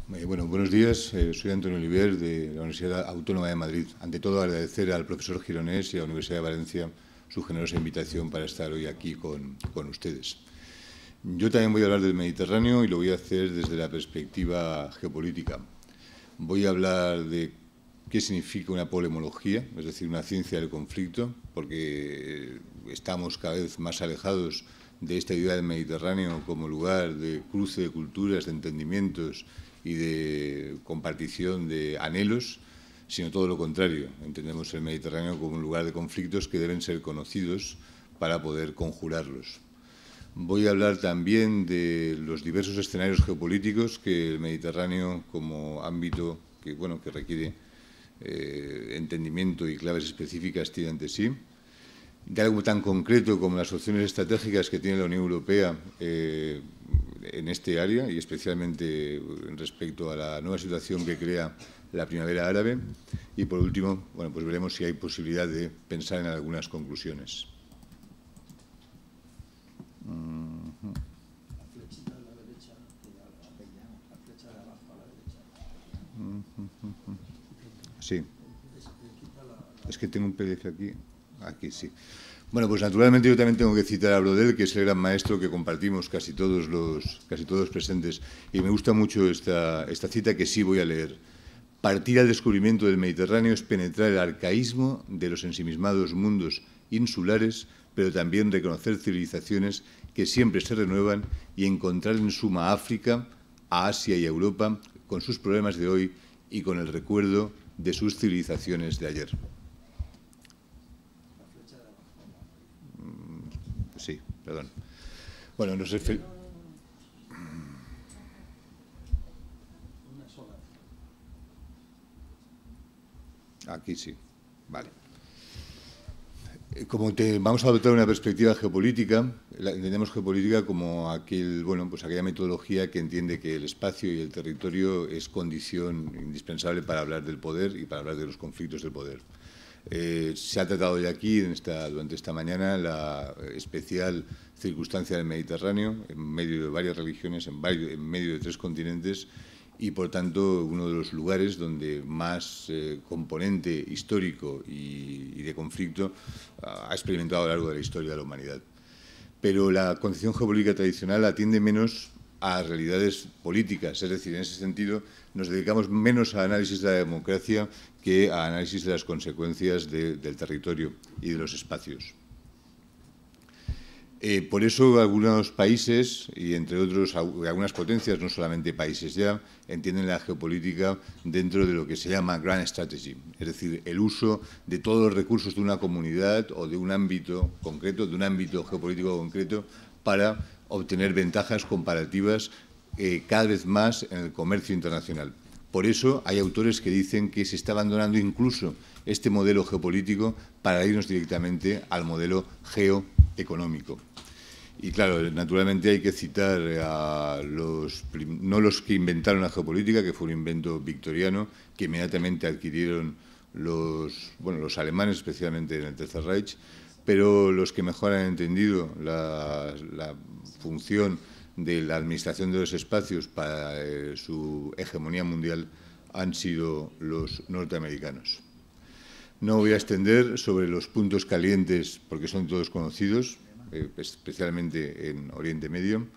Bueno, buenos días. Soy Antonio Oliver, de la Universidad Autónoma de Madrid. Ante todo, agradecer al profesor Gironès y a la Universidad de Valencia su generosa invitación para estar hoy aquí con ustedes. Yo también voy a hablar del Mediterráneo y lo voy a hacer desde la perspectiva geopolítica. Voy a hablar de qué significa una polemología, es decir, una ciencia del conflicto, porque estamos cada vez más alejados de esta idea del Mediterráneo como lugar de cruce de culturas, de entendimientos y de compartición de anhelos, sino todo lo contrario. Entendemos el Mediterráneo como un lugar de conflictos que deben ser conocidos para poder conjurarlos. Voy a hablar también de los diversos escenarios geopolíticos que el Mediterráneo, como ámbito que requiere entendimiento y claves específicas, tiene ante sí. De algo tan concreto como las opciones estratégicas que tiene la Unión Europea en este área y especialmente respecto a la nueva situación que crea la primavera árabe. Y, por último, pues veremos si hay posibilidad de pensar en algunas conclusiones. La flechita de la derecha, la flecha de abajo a la derecha. Sí. Es que tengo un PDF aquí. Aquí sí. Bueno, pues naturalmente yo también tengo que citar a Brodel, que es el gran maestro que compartimos casi todos presentes. Y me gusta mucho esta cita que sí voy a leer. Partir al descubrimiento del Mediterráneo es penetrar el arcaísmo de los ensimismados mundos insulares, pero también reconocer civilizaciones que siempre se renuevan y encontrar en suma a África, a Asia y a Europa con sus problemas de hoy y con el recuerdo de sus civilizaciones de ayer. Sí, perdón. Bueno, nos referimos... Aquí sí, vale. Vamos a adoptar una perspectiva geopolítica, entendemos geopolítica como aquella metodología que entiende que el espacio y el territorio es condición indispensable para hablar del poder y para hablar de los conflictos del poder. Se ha tratado ya aquí, durante esta mañana, la especial circunstancia del Mediterráneo, en medio de varias religiones, en medio de 3 continentes, y, por tanto, uno de los lugares donde más componente histórico y de conflicto ha experimentado a lo largo de la historia de la humanidad. Pero la concepción geopolítica tradicional atiende menos a realidades políticas, es decir, en ese sentido nos dedicamos menos al análisis de la democracia que a análisis de las consecuencias del territorio y de los espacios. Por eso algunos países, y entre otros algunas potencias, no solamente países ya, entienden la geopolítica dentro de lo que se llama Grand Strategy, es decir, el uso de todos los recursos de una comunidad o de un ámbito concreto, de un ámbito geopolítico concreto, para obtener ventajas comparativas cada vez más en el comercio internacional. Por eso hay autores que dicen que se está abandonando incluso este modelo geopolítico para irnos directamente al modelo geoeconómico. Y claro, naturalmente hay que citar a no los que inventaron la geopolítica, que fue un invento victoriano, que inmediatamente adquirieron los alemanes, especialmente en el Tercer Reich, pero los que mejor han entendido la función de la administración de los espacios para su hegemonía mundial han sido los norteamericanos. No voy a extender sobre los puntos calientes porque son todos conocidos, especialmente en Oriente Medio.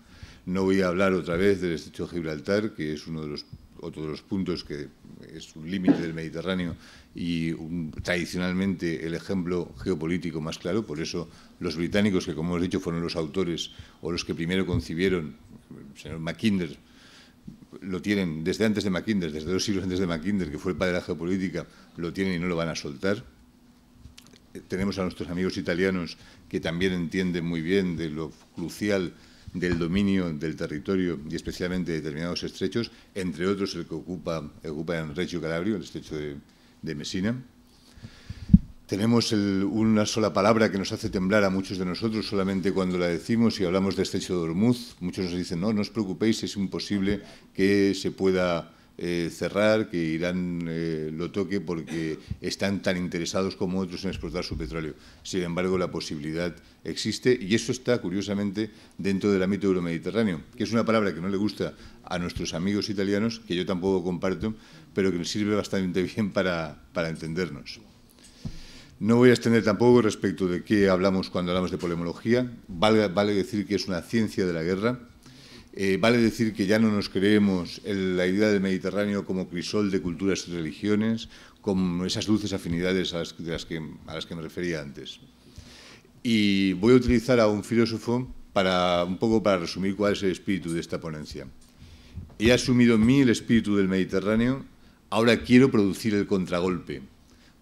No voy a hablar otra vez del estrecho de Gibraltar, que es otro de los puntos que es un límite del Mediterráneo y tradicionalmente el ejemplo geopolítico más claro. Por eso los británicos, que como hemos dicho fueron los autores o los que primero concibieron, el señor Mackinder, lo tienen desde antes de Mackinder, desde 2 siglos antes de Mackinder, que fue el padre de la geopolítica, lo tienen y no lo van a soltar. Tenemos a nuestros amigos italianos que también entienden muy bien de lo crucial del dominio del territorio y especialmente de determinados estrechos, entre otros el que ocupa en Reggio Calabria, el estrecho de Messina. Tenemos una sola palabra que nos hace temblar a muchos de nosotros solamente cuando la decimos y hablamos de estrecho de Hormuz. Muchos nos dicen, no os preocupéis, es imposible que se pueda cerrar, que Irán lo toque porque están tan interesados como otros en exportar su petróleo. Sin embargo, la posibilidad existe y eso está, curiosamente, dentro del ámbito euromediterráneo, que es una palabra que no le gusta a nuestros amigos italianos, que yo tampoco comparto, pero que nos sirve bastante bien para entendernos. No voy a extender tampoco respecto de qué hablamos cuando hablamos de polemología. Vale decir que es una ciencia de la guerra. Vale decir que ya no nos creemos en la idea del Mediterráneo como crisol de culturas y religiones, con esas dulces afinidades a las que me refería antes. Y voy a utilizar a un filósofo un poco para resumir cuál es el espíritu de esta ponencia. He asumido en mí el espíritu del Mediterráneo, ahora quiero producir el contragolpe.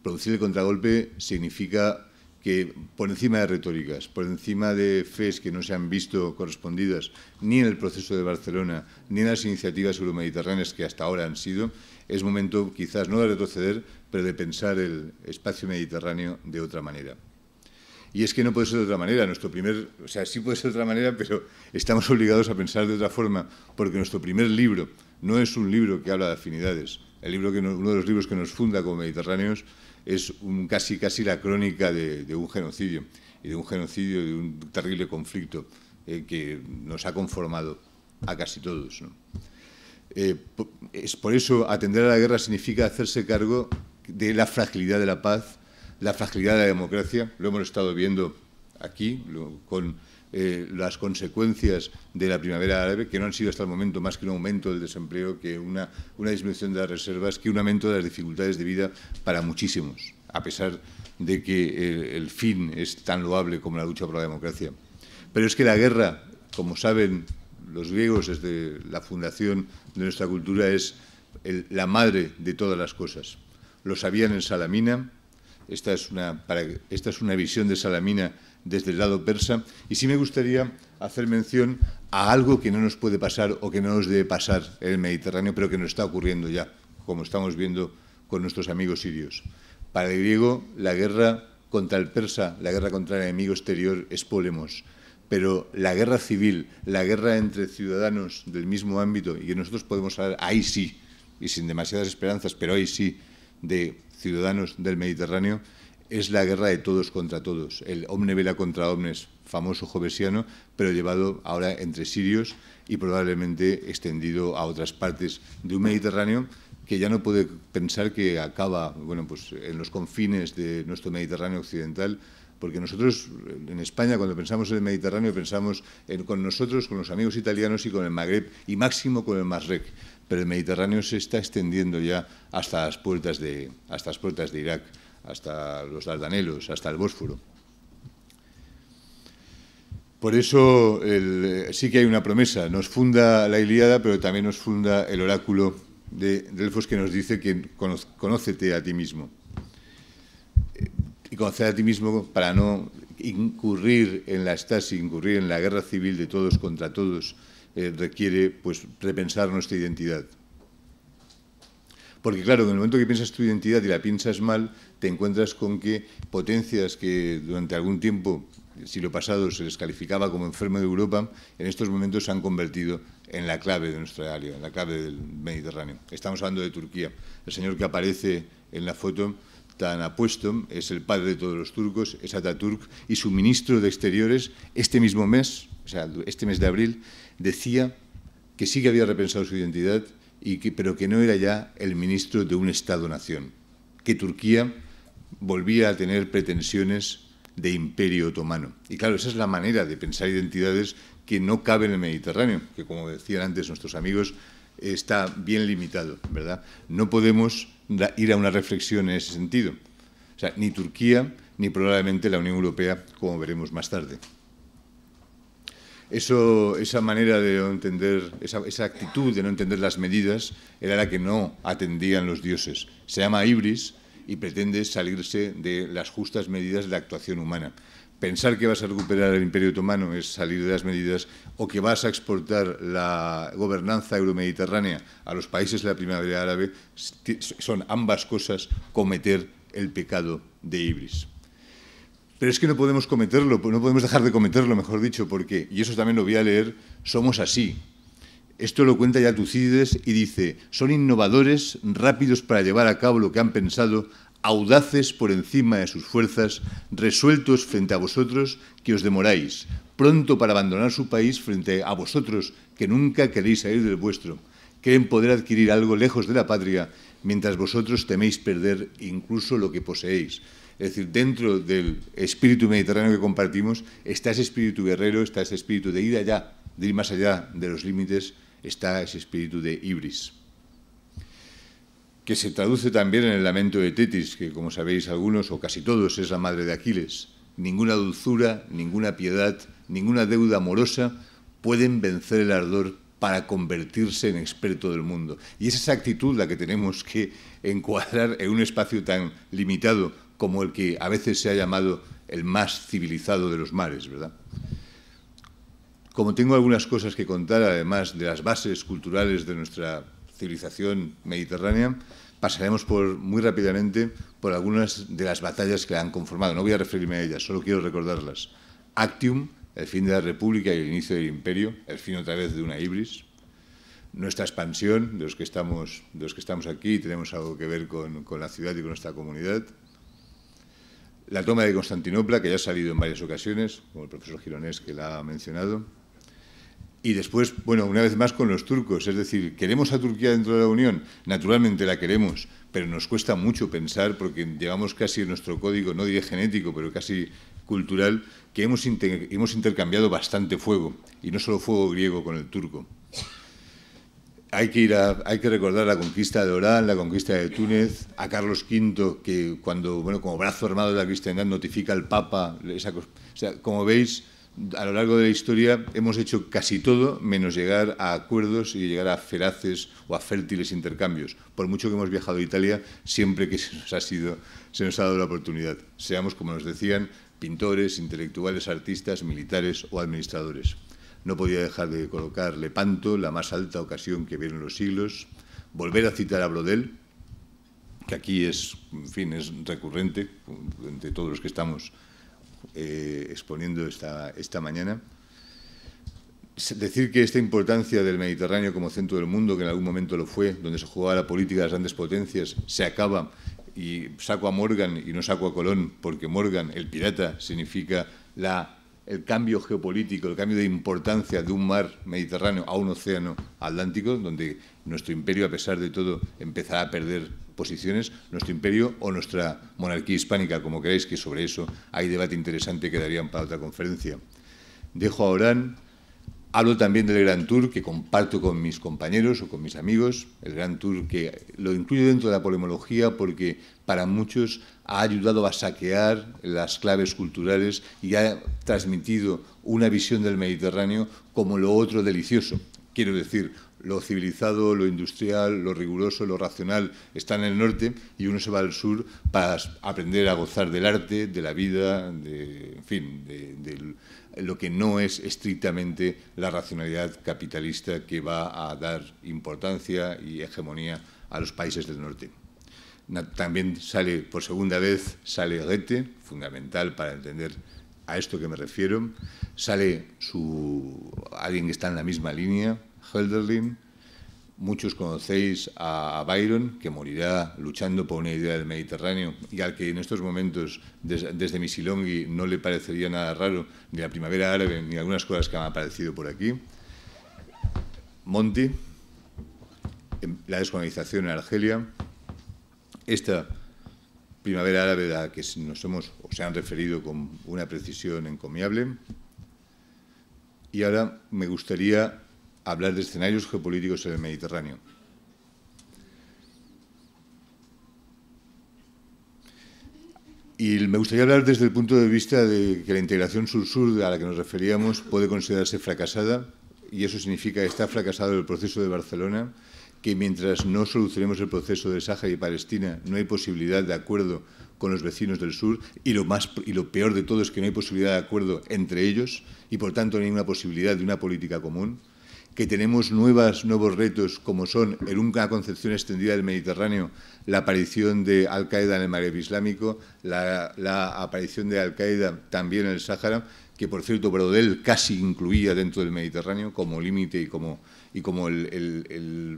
Producir el contragolpe significa que por encima de retóricas, por encima de fes que no se han visto correspondidas ni en el proceso de Barcelona, ni en las iniciativas euromediterráneas que hasta ahora han sido, es momento quizás no de retroceder, pero de pensar el espacio mediterráneo de otra manera. Y es que no puede ser de otra manera. Sí puede ser de otra manera, pero estamos obligados a pensar de otra forma, porque nuestro primer libro no es un libro que habla de afinidades. Uno de los libros que nos funda como mediterráneos es casi la crónica de un genocidio, y de un terrible conflicto que nos ha conformado a casi todos, ¿no? Por eso, atender a la guerra significa hacerse cargo de la fragilidad de la paz, la fragilidad de la democracia. Lo hemos estado viendo aquí con las consecuencias de la primavera árabe, que no han sido hasta el momento más que un aumento del desempleo, que una disminución de las reservas, que un aumento de las dificultades de vida para muchísimos, a pesar de que el fin es tan loable como la lucha por la democracia. Pero es que la guerra, como saben los griegos desde la fundación de nuestra cultura, es la madre de todas las cosas. Lo sabían en Salamina. Esta es una visión de Salamina desde el lado persa, y sí me gustaría hacer mención a algo que no nos puede pasar o que no nos debe pasar en el Mediterráneo, pero que nos está ocurriendo ya, como estamos viendo con nuestros amigos sirios. Para el griego, la guerra contra el persa, la guerra contra el enemigo exterior es polemos, pero la guerra civil, la guerra entre ciudadanos del mismo ámbito, y que nosotros podemos hablar, ahí sí, y sin demasiadas esperanzas, pero ahí sí, de ciudadanos del Mediterráneo, es la guerra de todos contra todos, el omne vela contra omnes, famoso jovesiano, pero llevado ahora entre sirios y probablemente extendido a otras partes de un Mediterráneo que ya no puede pensar que acaba en los confines de nuestro Mediterráneo occidental, porque nosotros en España, cuando pensamos en el Mediterráneo, pensamos con nosotros, con los amigos italianos y con el Magreb, y máximo con el Masrec, pero el Mediterráneo se está extendiendo ya hasta las puertas de Irak, hasta los Dardanelos, hasta el Bósforo. Por eso sí que hay una promesa. Nos funda la Ilíada, pero también nos funda el oráculo de Delfos, que nos dice que conócete a ti mismo. Y conocer a ti mismo para no incurrir en la estasis, incurrir en la guerra civil de todos contra todos, requiere repensar nuestra identidad. Porque, claro, en el momento que piensas tu identidad y la piensas mal, te encuentras con que potencias que durante algún tiempo, el siglo pasado, se les calificaba como enfermo de Europa, en estos momentos se han convertido en la clave de nuestra área, en la clave del Mediterráneo. Estamos hablando de Turquía. El señor que aparece en la foto tan apuesto es el padre de todos los turcos, es Atatürk, y su ministro de Exteriores, este mismo mes, o sea, este mes de abril, decía que sí que había repensado su identidad, pero que no era ya el ministro de un Estado-nación, que Turquía volvía a tener pretensiones de imperio otomano. Y claro, esa es la manera de pensar identidades que no cabe en el Mediterráneo, que, como decían antes nuestros amigos, está bien limitado, ¿verdad? No podemos ir a una reflexión en ese sentido. O sea, ni Turquía ni probablemente la Unión Europea, como veremos más tarde. Esa manera de no entender, esa actitud de no entender las medidas, era la que no atendían los dioses. Se llama hibris y pretende salirse de las justas medidas de la actuación humana. Pensar que vas a recuperar el Imperio Otomano es salir de las medidas, o que vas a exportar la gobernanza euromediterránea a los países de la primavera árabe, son ambas cosas cometer el pecado de hibris. Pero es que no podemos cometerlo, no podemos dejar de cometerlo, mejor dicho, porque, y eso también lo voy a leer, somos así. Esto lo cuenta ya Tucídides y dice: son innovadores, rápidos para llevar a cabo lo que han pensado, audaces por encima de sus fuerzas, resueltos frente a vosotros que os demoráis, pronto para abandonar su país frente a vosotros que nunca queréis salir del vuestro. Creen poder adquirir algo lejos de la patria, mientras vosotros teméis perder incluso lo que poseéis. Es decir, dentro del espíritu mediterráneo que compartimos está ese espíritu guerrero, está ese espíritu de ir allá, de ir más allá de los límites, está ese espíritu de ibris, que se traduce también en el lamento de Tetis, que, como sabéis algunos, o casi todos, es la madre de Aquiles. Ninguna dulzura, ninguna piedad, ninguna deuda amorosa pueden vencer el ardor para convertirse en experto del mundo. Y es esa actitud la que tenemos que encuadrar en un espacio tan limitado como el que a veces se ha llamado el más civilizado de los mares, ¿verdad? Como tengo algunas cosas que contar, además de las bases culturales de nuestra civilización mediterránea, pasaremos muy rápidamente por algunas de las batallas que la han conformado. No voy a referirme a ellas, solo quiero recordarlas. Actium, el fin de la República y el inicio del Imperio, el fin otra vez de una ibris. Nuestra expansión, de los que estamos aquí, tenemos algo que ver con la ciudad y con nuestra comunidad. La toma de Constantinopla, que ya ha salido en varias ocasiones, como el profesor Gironés que la ha mencionado. Y después, bueno, una vez más con los turcos, es decir, ¿queremos a Turquía dentro de la Unión? Naturalmente la queremos, pero nos cuesta mucho pensar, porque llevamos casi en nuestro código, no diré genético, pero casi cultural, que hemos intercambiado bastante fuego, y no solo fuego griego con el turco. Hay que recordar la conquista de Orán, la conquista de Túnez, a Carlos V, que cuando, bueno, como brazo armado de la cristiandad notifica al Papa. O sea, como veis, a lo largo de la historia hemos hecho casi todo menos llegar a acuerdos y llegar a feraces o a fértiles intercambios. Por mucho que hemos viajado a Italia, siempre que se nos ha dado la oportunidad. Seamos, como nos decían, pintores, intelectuales, artistas, militares o administradores. No podía dejar de colocar Lepanto, la más alta ocasión que vieron los siglos, volver a citar a Brodel, que aquí es, en fin, es recurrente entre todos los que estamos exponiendo esta mañana. Decir que esta importancia del Mediterráneo como centro del mundo, que en algún momento lo fue, donde se jugaba la política de las grandes potencias, se acaba, y saco a Morgan y no saco a Colón, porque Morgan, el pirata, significa el cambio geopolítico, el cambio de importancia de un mar Mediterráneo a un océano Atlántico, donde nuestro imperio, a pesar de todo, empezará a perder posiciones, nuestro imperio o nuestra monarquía hispánica, como queráis, que sobre eso hay debate interesante que darían para otra conferencia. Dejo a Orán. Hablo también del Gran Tour, que comparto con mis compañeros o con mis amigos, el Gran Tour que lo incluyo dentro de la polemología porque para muchos ha ayudado a saquear las claves culturales y ha transmitido una visión del Mediterráneo como lo otro delicioso. Quiero decir, lo civilizado, lo industrial, lo riguroso, lo racional está en el norte y uno se va al sur para aprender a gozar del arte, de la vida, en fin, de lo que no es estrictamente la racionalidad capitalista que va a dar importancia y hegemonía a los países del norte. También sale, por segunda vez, sale Goethe, fundamental para entender a esto que me refiero. Sale alguien que está en la misma línea, Hölderlin. Muchos conocéis a Byron, que morirá luchando por una idea del Mediterráneo y al que en estos momentos, desde Misilonghi, no le parecería nada raro ni la primavera árabe ni algunas cosas que han aparecido por aquí. Monti, la descolonización en Argelia. Esta primavera árabe a la que se han referido con una precisión encomiable. Y ahora me gustaría hablar de escenarios geopolíticos en el Mediterráneo. Y me gustaría hablar desde el punto de vista de que la integración sur-sur a la que nos referíamos puede considerarse fracasada, y eso significa que está fracasado el proceso de Barcelona, que mientras no solucionemos el proceso de Sáhara y Palestina no hay posibilidad de acuerdo con los vecinos del sur, y lo peor de todo es que no hay posibilidad de acuerdo entre ellos y por tanto no hay una posibilidad de una política común, que tenemos nuevos retos como son, en una concepción extendida del Mediterráneo, la aparición de Al-Qaeda en el Magreb Islámico, la aparición de Al-Qaeda también en el Sáhara, que por cierto Brodel casi incluía dentro del Mediterráneo como límite y como el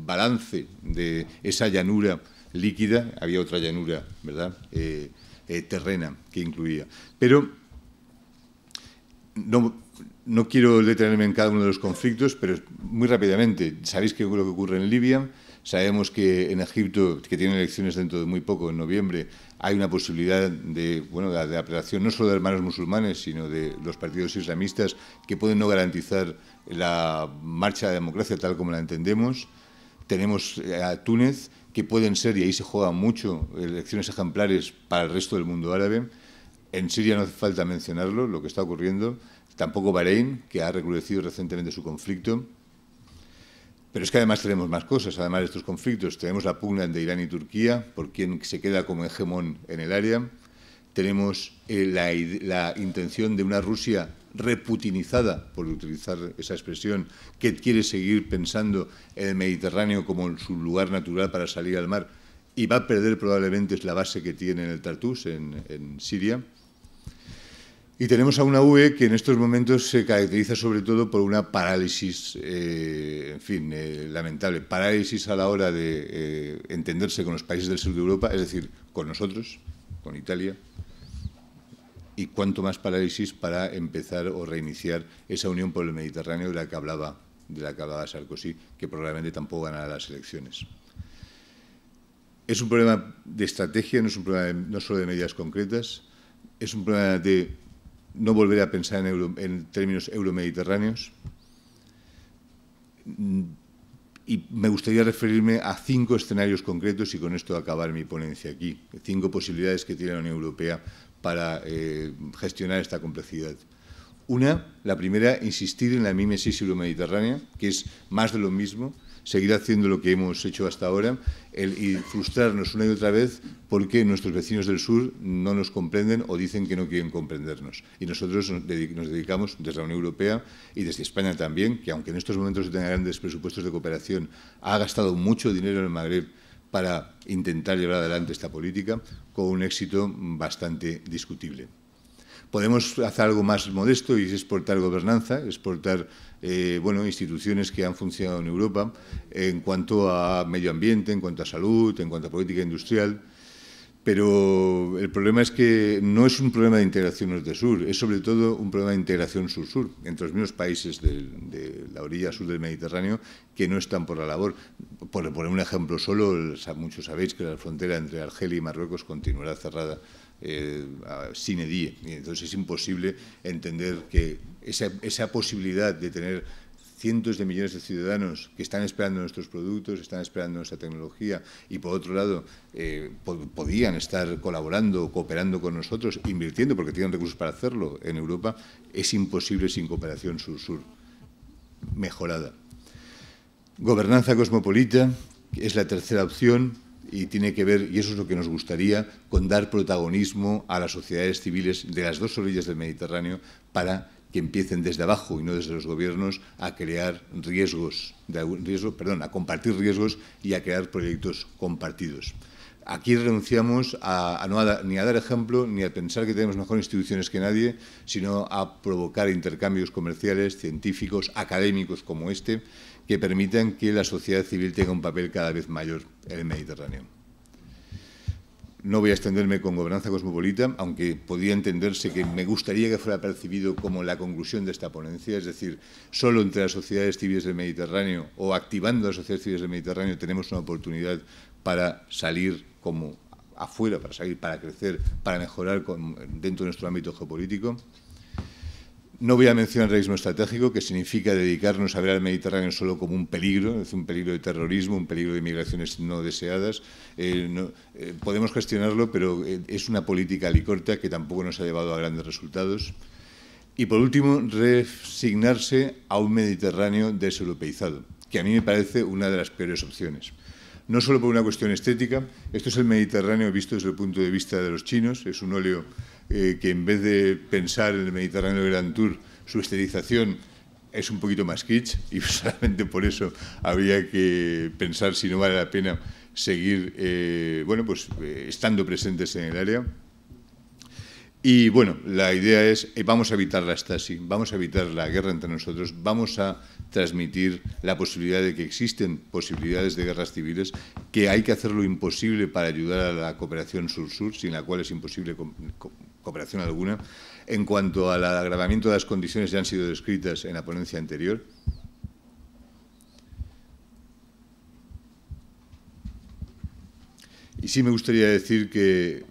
balance de esa llanura líquida. Había otra llanura, ¿verdad?, terrena que incluía. Pero no quiero detenerme en cada uno de los conflictos, pero muy rápidamente, sabéis qué es lo que ocurre en Libia. Sabemos que en Egipto, que tienen elecciones dentro de muy poco, en noviembre, hay una posibilidad de apelación no solo de hermanos musulmanes, sino de los partidos islamistas, que pueden no garantizar la marcha de la democracia tal como la entendemos. Tenemos a Túnez, que pueden ser, y ahí se juegan mucho, elecciones ejemplares para el resto del mundo árabe. En Siria no hace falta mencionarlo, lo que está ocurriendo. Tampoco Bahrein, que ha recrudecido recientemente su conflicto. Pero es que además tenemos más cosas, además de estos conflictos. Tenemos la pugna de Irán y Turquía, por quien se queda como hegemón en el área. Tenemos la intención de una Rusia reputinizada, por utilizar esa expresión, que quiere seguir pensando en el Mediterráneo como su lugar natural para salir al mar, y va a perder probablemente la base que tiene en el Tartus, en Siria. Y tenemos a una UE que en estos momentos se caracteriza sobre todo por una parálisis, lamentable, parálisis a la hora de entenderse con los países del sur de Europa, es decir, con nosotros, con Italia, y cuanto más parálisis para empezar o reiniciar esa unión por el Mediterráneo de la que hablaba Sarkozy, que probablemente tampoco ganará las elecciones. Es un problema de estrategia, no es un problema no solo de medidas concretas, es un problema de no volver a pensar en términos euromediterráneos. Y me gustaría referirme a 5 escenarios concretos y con esto acabar mi ponencia aquí. 5 posibilidades que tiene la Unión Europea para gestionar esta complejidad. La primera, insistir en la mímesis euromediterránea, que es más de lo mismo, seguir haciendo lo que hemos hecho hasta ahora y frustrarnos una y otra vez porque nuestros vecinos del sur no nos comprenden o dicen que no quieren comprendernos. Y nosotros nos dedicamos desde la Unión Europea y desde España también, que aunque en estos momentos tenga grandes presupuestos de cooperación, ha gastado mucho dinero en el Magreb para intentar llevar adelante esta política con un éxito bastante discutible. Podemos hacer algo más modesto y es exportar gobernanza, exportar instituciones que han funcionado en Europa en cuanto a medio ambiente, en cuanto a salud, en cuanto a política industrial. Pero el problema es que no es un problema de integración norte-sur, es sobre todo un problema de integración sur-sur, entre los mismos países de la orilla sur del Mediterráneo que no están por la labor. Por poner un ejemplo solo, muchos sabéis que la frontera entre Argelia y Marruecos continuará cerrada sine die. Y entonces es imposible entender que esa posibilidad de tener cientos de millones de ciudadanos que están esperando nuestros productos, están esperando nuestra tecnología y, por otro lado, podían estar colaborando, cooperando con nosotros, invirtiendo, porque tienen recursos para hacerlo en Europa, es imposible sin cooperación sur-sur mejorada. Gobernanza cosmopolita es la tercera opción y tiene que ver, y eso es lo que nos gustaría, con dar protagonismo a las sociedades civiles de las dos orillas del Mediterráneo para que empiecen desde abajo y no desde los gobiernos a crear a compartir riesgos y a crear proyectos compartidos. Aquí renunciamos ni a dar ejemplo, ni a pensar que tenemos mejores instituciones que nadie, sino a provocar intercambios comerciales, científicos, académicos como este, que permitan que la sociedad civil tenga un papel cada vez mayor en el Mediterráneo. No voy a extenderme con gobernanza cosmopolita, aunque podría entenderse que me gustaría que fuera percibido como la conclusión de esta ponencia, es decir, solo entre las sociedades civiles del Mediterráneo o activando las sociedades civiles del Mediterráneo tenemos una oportunidad para salir como afuera, para crecer, para mejorar dentro de nuestro ámbito geopolítico. No voy a mencionar el realismo estratégico, que significa dedicarnos a ver al Mediterráneo solo como un peligro, es un peligro de terrorismo, un peligro de migraciones no deseadas. Podemos gestionarlo, pero es una política alicorta que tampoco nos ha llevado a grandes resultados. Y, por último, resignarse a un Mediterráneo deseuropeizado, que a mí me parece una de las peores opciones. No solo por una cuestión estética, esto es el Mediterráneo visto desde el punto de vista de los chinos, es un óleo que en vez de pensar en el Mediterráneo Grand Tour, su estilización es un poquito más kitsch y solamente por eso habría que pensar si no vale la pena seguir estando presentes en el área. Y bueno, la idea es, vamos a evitar la Stasi, vamos a evitar la guerra entre nosotros, vamos a transmitir la posibilidad de que existen posibilidades de guerras civiles, que hay que hacer lo imposible para ayudar a la cooperación sur-sur, sin la cual es imposible cooperación alguna. En cuanto al agravamiento de las condiciones, ya han sido descritas en la ponencia anterior. Y sí me gustaría decir que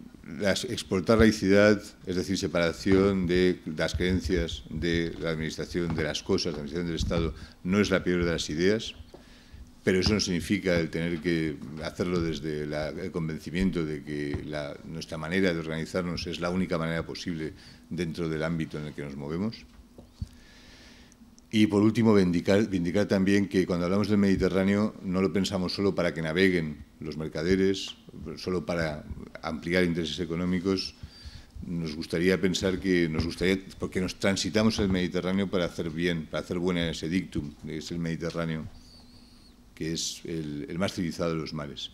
exportar laicidad, es decir, separación de las creencias de la administración de las cosas, de la administración del Estado, no es la peor de las ideas, pero eso no significa el tener que hacerlo desde el convencimiento de que nuestra manera de organizarnos es la única manera posible dentro del ámbito en el que nos movemos. Y, por último, vindicar también que cuando hablamos del Mediterráneo no lo pensamos solo para que naveguen los mercaderes, solo para ampliar intereses económicos. Nos gustaría pensar que porque nos transitamos el Mediterráneo para hacer bien, para hacer buena ese dictum, que es el Mediterráneo, que es el más civilizado de los mares.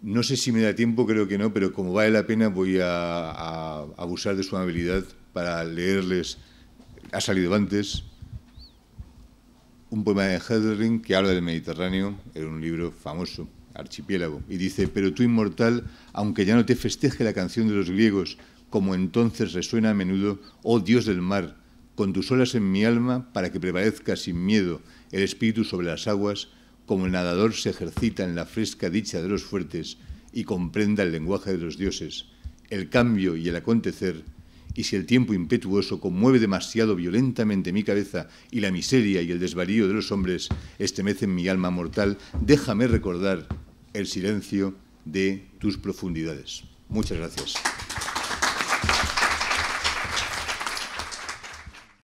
No sé si me da tiempo, creo que no, pero como vale la pena voy a abusar de su amabilidad para leerles, ha salido antes, un poema de Hölderlin que habla del Mediterráneo, en un libro famoso, Archipiélago, y dice: pero tú, inmortal, aunque ya no te festeje la canción de los griegos, como entonces resuena a menudo, oh Dios del mar, con tus olas en mi alma, para que prevalezca sin miedo el espíritu sobre las aguas, como el nadador se ejercita en la fresca dicha de los fuertes y comprenda el lenguaje de los dioses, el cambio y el acontecer. Y si el tiempo impetuoso conmueve demasiado violentamente mi cabeza y la miseria y el desvarío de los hombres estremecen mi alma mortal, déjame recordar el silencio de tus profundidades. Muchas gracias.